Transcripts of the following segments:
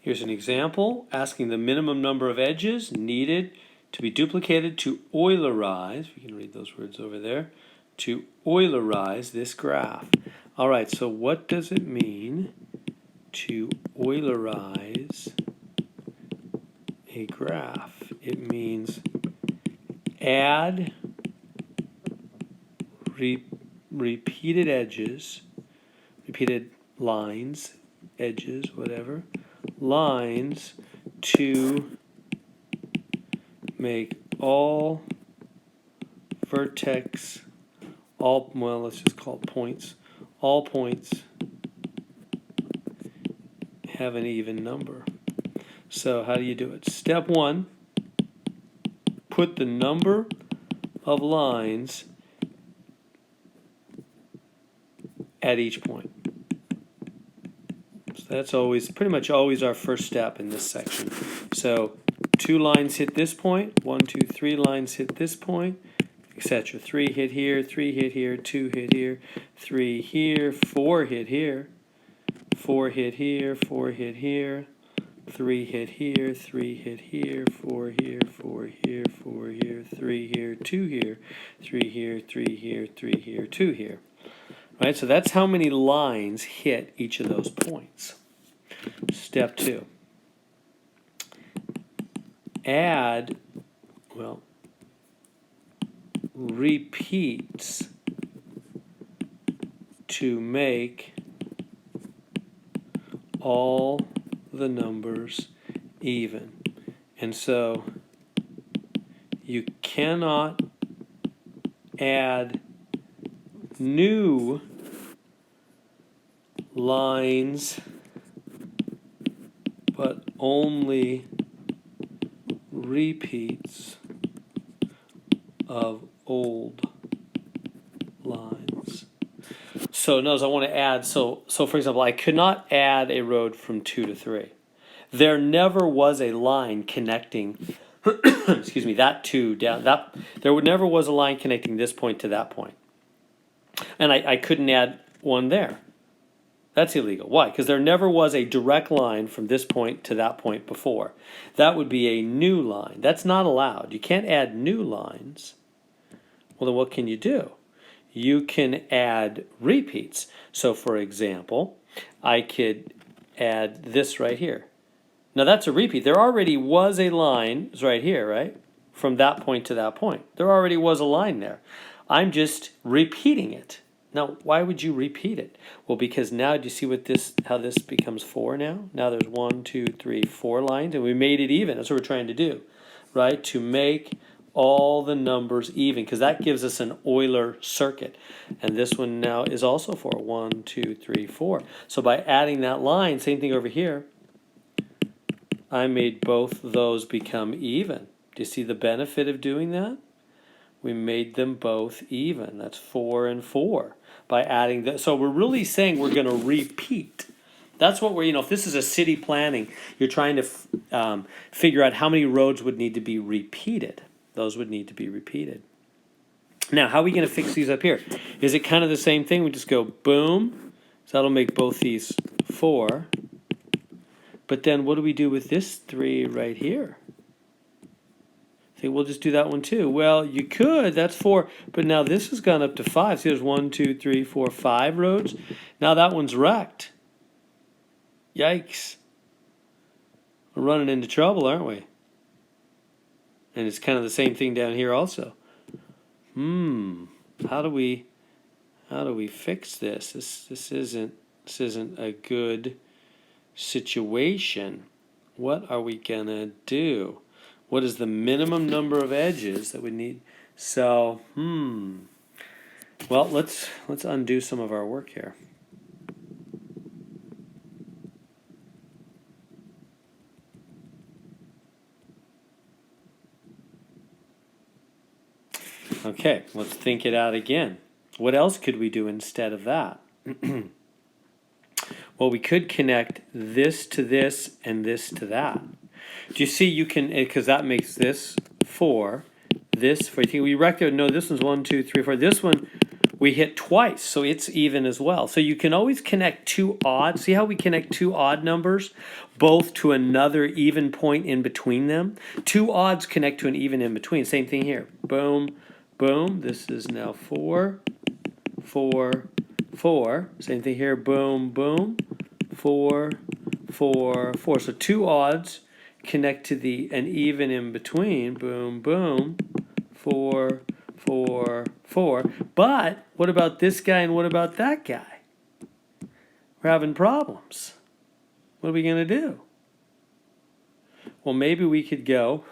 Here's an example asking the minimum number of edges needed to be duplicated to Eulerize, we can read those words over there, to Eulerize this graph. All right, so what does it mean to Eulerize a graph? It means add repeated edges, repeated lines, edges, whatever, lines to make all vertex, well, let's just call it points, all points have an even number. So how do you do it? Step one, put the number of lines at each point. So that's always, pretty much always our first step in this section. So 2 lines hit this point, 1, 2, 3 lines hit this point, etc. 3 hit here, 3 hit here, 2 hit here, 3 here, 4 hit here, 4 hit here, 4 hit here, 3 hit here, 3 hit here, 4 here, 4 here, 4 here, 3 here, 2 here, 3 here, 3 here, 3 here, 2 here. Right, so that's how many lines hit each of those points. Step 2. Add, well, repeats to make all the numbers even. And so you cannot add new lines, but only repeats of old lines. So notice I want to add, so for example, I could not add a road from 2 to 3. There never was a line connecting excuse me, that 2 down, that there never was a line connecting this point to that point. And I couldn't add one there. That's illegal. Why? Because there never was a direct line from this point to that point before. That would be a new line. That's not allowed. You can't add new lines. Well, then what can you do? You can add repeats. So, for example, I could add this right here. Now, that's a repeat. There already was a line, it's right here, right? From that point to that point. There already was a line there. I'm just repeating it. Now, why would you repeat it? Well, because now, do you see what how this becomes 4 now? Now there's 1, 2, 3, 4 lines, and we made it even. That's what we're trying to do, right? To make all the numbers even, because that gives us an Euler circuit. And this one now is also 4. 1, 2, 3, 4. So by adding that line, same thing over here, I made both those become even. Do you see the benefit of doing that? We made them both even. That's 4 and 4 by adding that. So we're really saying we're going to repeat. That's what we're, if this is a city planning, you're trying to figure out how many roads would need to be repeated. Those would need to be repeated. Now, how are we going to fix these up here? Is it kind of the same thing? We just go boom. So that'll make both these 4. But then what do we do with this 3 right here? We'll just do that one too. Well, you could, that's 4, but now this has gone up to 5. See, there's 1, 2, 3, 4, 5 roads. Now that one's wrecked. Yikes. We're running into trouble, aren't we? And it's kind of the same thing down here also. How do we fix this? This isn't a good situation. What are we gonna do? What is the minimum number of edges that we need? So, well, let's undo some of our work here. Okay, let's think it out again. What else could we do instead of that? Well, we could connect this to this and this to that. Do you see you can, because that makes this 4, this 4. We reckon, no, this one's 1, 2, 3, 4. This one we hit twice, so it's even as well. So you can always connect two odd. See how we connect two odd numbers both to another even point in between them? Two odds connect to an even in between. Same thing here. Boom, boom. This is now 4, 4, 4. Same thing here. Boom, boom. 4, 4, 4. So two odds connect to an even in between. Boom, boom. 4, 4, 4. But what about this guy and what about that guy? We're having problems. What are we going to do? Well, maybe we could go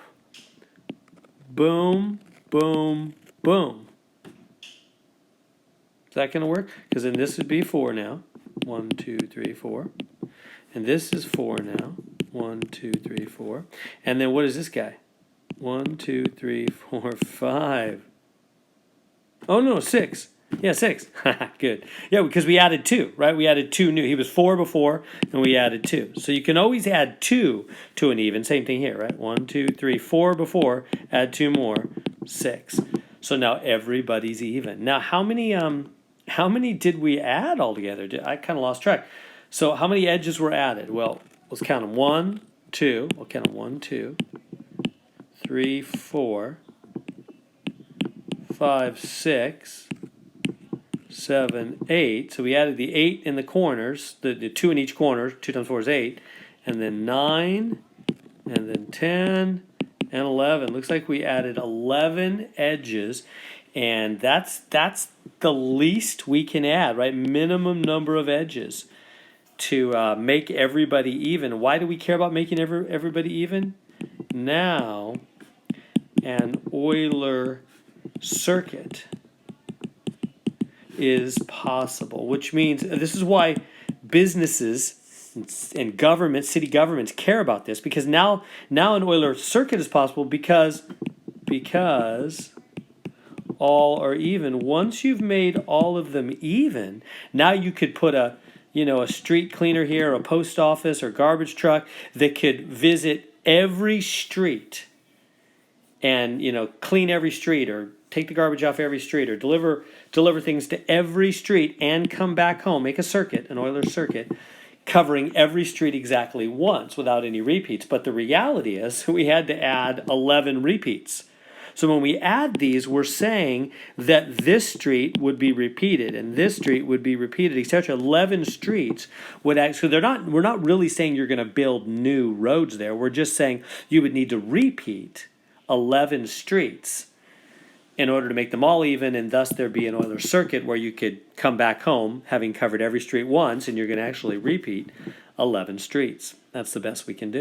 boom, boom, boom. Is that going to work? Because then this would be 4 now. 1, 2, 3, 4. And this is 4 now. 1, 2, 3, 4. And then what is this guy? 1, 2, 3, 4, 5. Oh, no, 6. Yeah, 6. Good. Yeah, because we added 2, right? We added 2 new. He was 4 before, and we added 2. So you can always add 2 to an even. Same thing here, right? 1, 2, 3, 4 before, add 2 more, 6. So now everybody's even. Now, how many did we add altogether? I kind of lost track. So how many edges were added? Well, let's count them. 1, 2. We'll count them. 1, 2, 3, 4, 5, 6, 7, 8. So we added the 8 in the corners, the 2 in each corner. 2 times 4 is 8. And then 9, and then 10, and 11. Looks like we added 11 edges. And that's the least we can add, right? Minimum number of edges to make everybody even. Why do we care about making everybody even? Now, an Euler circuit is possible, which means this is why businesses and governments, city governments care about this, because now an Euler circuit is possible because all are even. Once you've made all of them even, now you could put a street cleaner here, a post office or garbage truck that could visit every street and clean every street, or take the garbage off every street, or deliver things to every street and come back home. Make a circuit, an Euler circuit, covering every street exactly once without any repeats. But the reality is we had to add 11 repeats. So when we add these, we're saying that this street would be repeated, and this street would be repeated, etc. 11 streets would actually. We're not really saying you're going to build new roads there. We're just saying you would need to repeat 11 streets in order to make them all even, and thus there'd be an Euler circuit where you could come back home having covered every street once, and you're going to actually repeat 11 streets. That's the best we can do.